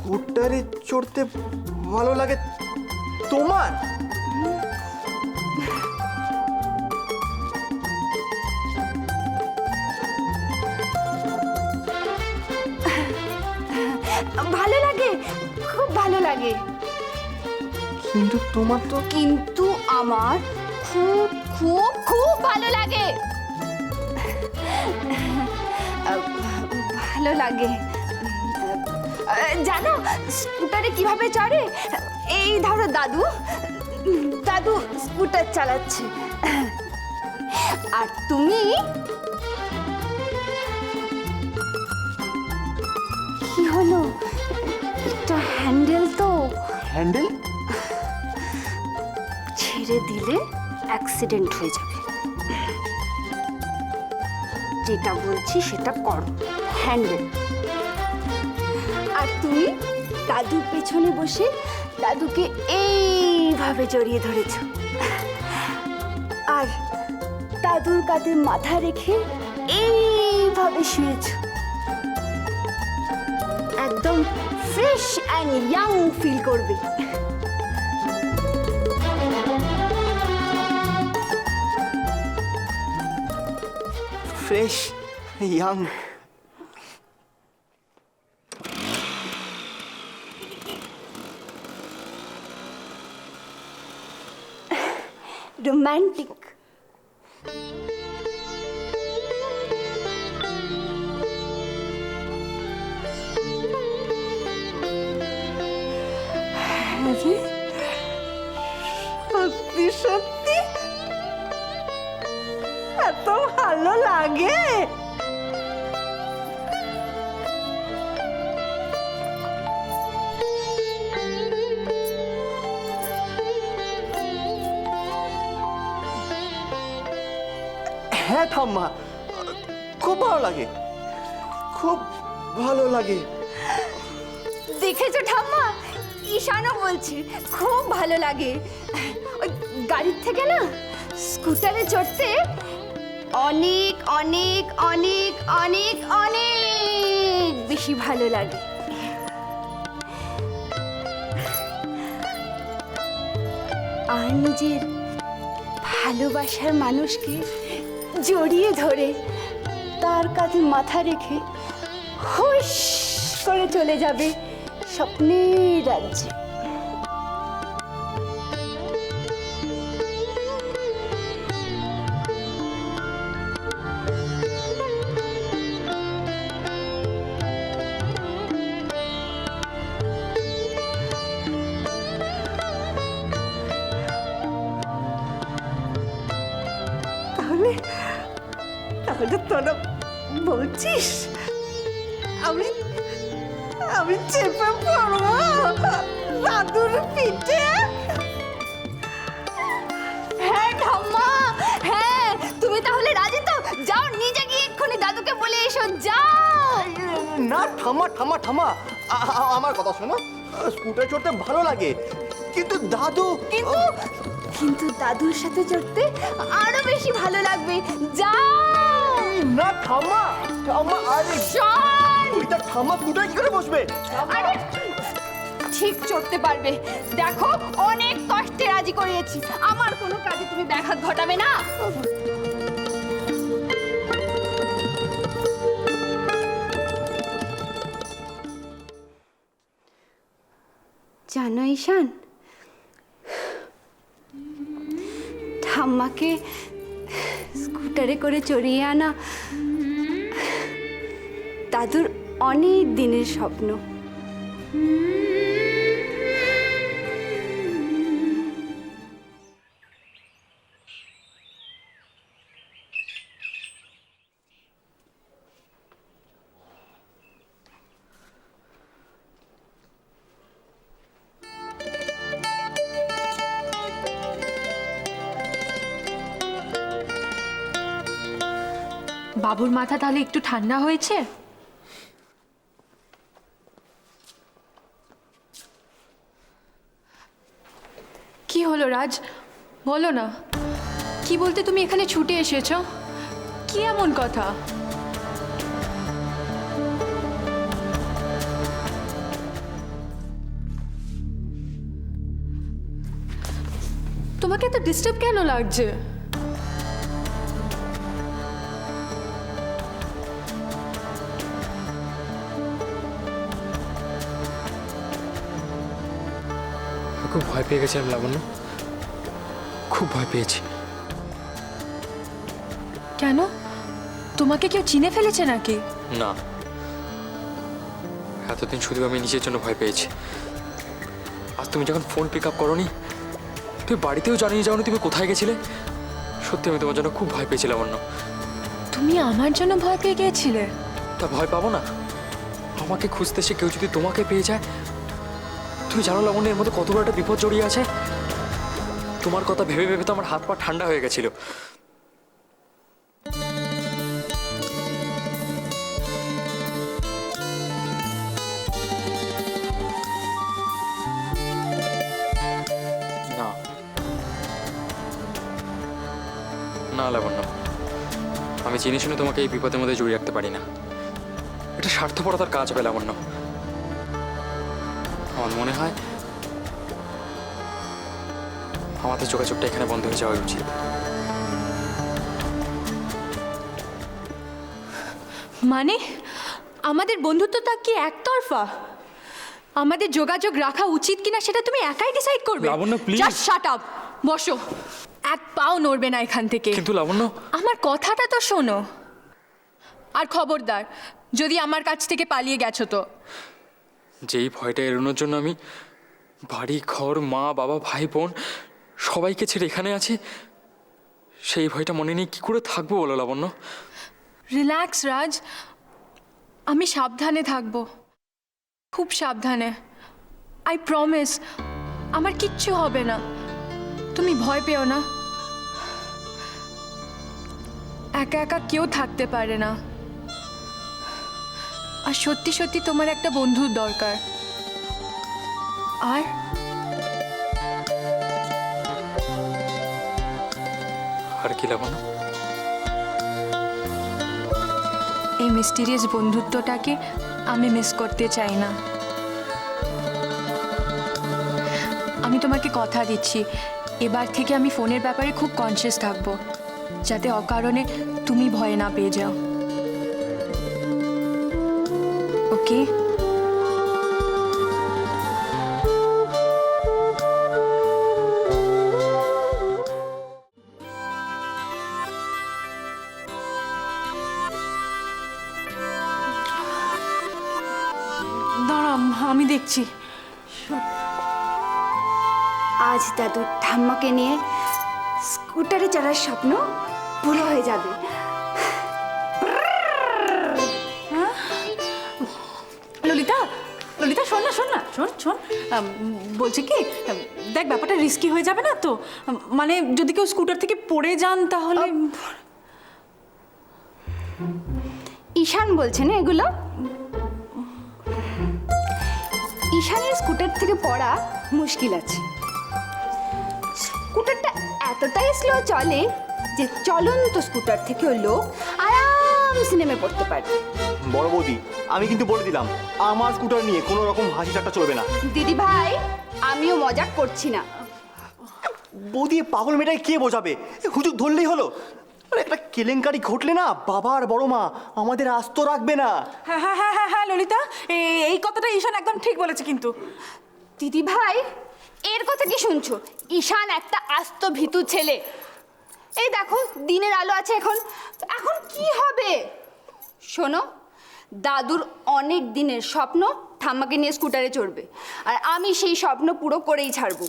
স্কুটারে চড়তে ভালো লাগে তোমার? ভালো লাগে, খুব ভালো লাগে। কিন্তু তোমার তো কিন্তু আমার খুব খুব খুব ভালো লাগে। ভালো লাগে। জানো স্কুটারে কিভাবে চড়ে? এই ধরো দাদু, দাদু স্কুটার চালাচ্ছে আর তুমি কি হলো? একটা হ্যান্ডেল তো। হ্যান্ডেল? ছেড়ে দিলে অ্যাক্সিডেন্ট হয়ে যাবে। যেটা বলছি সেটা করো, হ্যান্ডেল। আর তুমি দাদুর পেছনে বসে দাদুকে এইভাবে জড়িয়ে ধরেছ আর দাদুর কাঁধে মাথা রেখে এইভাবে শুয়েছ। একদম ফ্রেশ অ্যান্ড ইয়াং ফিল করবে। Fresh young. রোম্যান্টিক। সত্যি সত্যি এত ভালো লাগে? হ্যাঁ ঠাম্মা, খুব ভালো লাগে, খুব ভালো লাগে। দেখেছো ঠাম্মা, ঈশানও বলছে খুব ভালো লাগে। ওই গাড়ির থেকে না স্কুটারে চড়তে অনেক অনেক অনেক অনেক অনেক বেশি ভালো লাগে। আর নিজের ভালোবাসার মানুষকে জড়িয়ে ধরে তার কাঁধে মাথা রেখে হুশ করে চলে যাবে স্বপ্নের রাজ্যে। তাহলে তাহলে তোরা বলছিস আমি আমি চেপে পড়বো দাদুর পিঠে? হ্যাঁ ঠাম্মা, হ্যাঁ তুমি তাহলে রাজি তো? যাও নিজে গিয়ে এক্ষুনি দাদুকে বলে এসো, যাও। না ঠাম্মা ঠাম্মা ঠাম্মা, আমার কথা শোনো। স্কুটার চড়তে ভালো লাগে কিন্তু দাদু। কিন্তু কিন্তু দাদুর সাথে চড়তে আরো বেশি ভালো লাগবে, যাও। না ঠাম্মা ঠাম্মা, আরে শোন, ওইটা ঠাম্মা স্কুটার কি করে বসবে? আরে ঠিক চড়তে পারবে, দেখো অনেক কষ্টে রাজি করিয়েছি। আমার কোনো কাজে তুমি ব্যাঘাত ঘটাবে না। জানো ঈশান, ঠাম্মাকে স্কুটারে করে চড়িয়ে আনা দাদুর অনেক দিনের স্বপ্ন। বাবুর মাথা তাহলে একটু ঠান্ডা হয়েছে? কি হলো রাজ, বলো না। কি বলতে তুমি এখানে ছুটে এসেছো? কি এমন কথা? তোমাকে এত ডিস্টার্ব কেন লাগছে? খুব ভয় পেয়ে গেছিলাম লাবণ্য, খুব ভয় পেয়েছি। কেন? তোমাকে কেউ চিনে ফেলেছে নাকি? না, এতদিন শুধু আমি নিজের জন্য ভয় পেয়েছি। আজ তুমি যখন ফোন পিক আপ করোনি, তুমি বাড়িতেও জানিয়ে যাওনি তুমি কোথায় গেছিলে। সত্যি আমি তোমার জন্য খুব ভয় পেয়েছিলাম লাবণ্য। তুমি আমার জন্য ভয় পেয়ে গিয়েছিলে? তা ভয় পাবো না? আমাকে খুঁজতে এসে কেউ যদি তোমাকে পেয়ে যায়, তুমি জানো লাবণ্য এর মধ্যে কত বড় একটা বিপদ জড়িয়ে আছে। তোমার কথা ভেবে ভেবে তো আমার হাত পা ঠান্ডা হয়ে গেছিল। না না লাবণ্য, আমি জেনে শুনে তোমাকে এই বিপদের মধ্যে জড়িয়ে রাখতে পারি না। এটা স্বার্থপরতার কাজ হবে লাবণ্য। আমার মনে হয় আমাদের যোগাযোগটা এখানে বন্ধ হয়ে যাওয়া উচিত। মানে আমাদের বন্ধুত্বটা কি একতরফা? আমাদের যোগাযোগ রাখা উচিত কিনা সেটা তুমি একাই ডিসাইড করবে? লাবণ্য, please। জাস্ট শাট আপ, বসো। এক পাও নড়বে না এখান থেকে। কিন্তু লাবণ্য, আমার কথাটা তো শোনো। আর খবরদার, যদি আমার কাছ থেকে পালিয়ে গেছো তো। যেই ভয়টা এড়ানোর জন্য আমি বাড়ি ঘর, মা বাবা, ভাই বোন সবাইকে ছেড়ে এখানে আছি, সেই ভয়টা মনে নেই কি করে থাকবো বলো লাবণ্য? রিল্যাক্স রাজ, আমি সাবধানে থাকবো, খুব সাবধানে। আই প্রমিস, আমার কিচ্ছু হবে না, তুমি ভয় পেও না। একা একা কেউ থাকতে পারে না, আর সত্যি সত্যি তোমার একটা বন্ধুর দরকার। আর আর কি লাবণ্য? এই মিস্টিরিয়াস বন্ধুত্বটাকে আমি মিস করতে চাই না। আমি তোমাকে কথা দিচ্ছি, এবার থেকে আমি ফোনের ব্যাপারে খুব কনসিয়াস থাকবো, যাতে অকারণে তুমি ভয় না পেয়ে যাও। ওকে? দাঁড়াম, আমি দেখছি। আজ দাদুর ঠাম্মাকে নিয়ে স্কুটারে চড়ার স্বপ্ন পুরো হয়ে যাবে। ললিতা, ললিতা, শোন না, শোন না, শোন শোন। বলছি কি, দেখ ব্যাপারটা রিস্কি হয়ে যাবে না তো? মানে যদি কেউ স্কুটার থেকে পড়ে যান তাহলে। ঈশান বলছে না এগুলো? ঈশানের স্কুটার থেকে পড়া মুশকিল আছে। স্কুটারটা এতটাই স্লো চলে যে চলন্ত স্কুটার থেকেও লোক আরামসে নেমে পড়তে পারে। বড় বৌদি, আমি কিন্তু বলে দিলাম, আমার স্কুটার নিয়ে কোনো রকম হাসি ঠাট্টা চলবে না। দিদি ভাই, আমিও মজাক করছি না। বৌদি, পাগল মেয়েটাকে কে বোঝাবে? হুজুর ধরলেই হলো। আর একটা কেলেঙ্কারি ঘটলে না, বাবা আর বড় মা আমাদের আস্ত রাখবে না। হ্যাঁ হ্যাঁ হ্যাঁ হ্যাঁ হ্যাঁ ললিতা, এই কথাটা ঈশান একদম ঠিক বলেছে কিন্তু। দিদি ভাই, এর কথা কি শুনছো? ঈশান একটা আস্ত ভীতু ছেলে। এই দেখো, দিনের আলো আছে এখন, এখন কি হবে? শোনো, দাদুর অনেক দিনের স্বপ্ন ঠাম্মাকে নিয়ে স্কুটারে চড়বে, আর আমি সেই স্বপ্ন পুরো করেই ছাড়বো।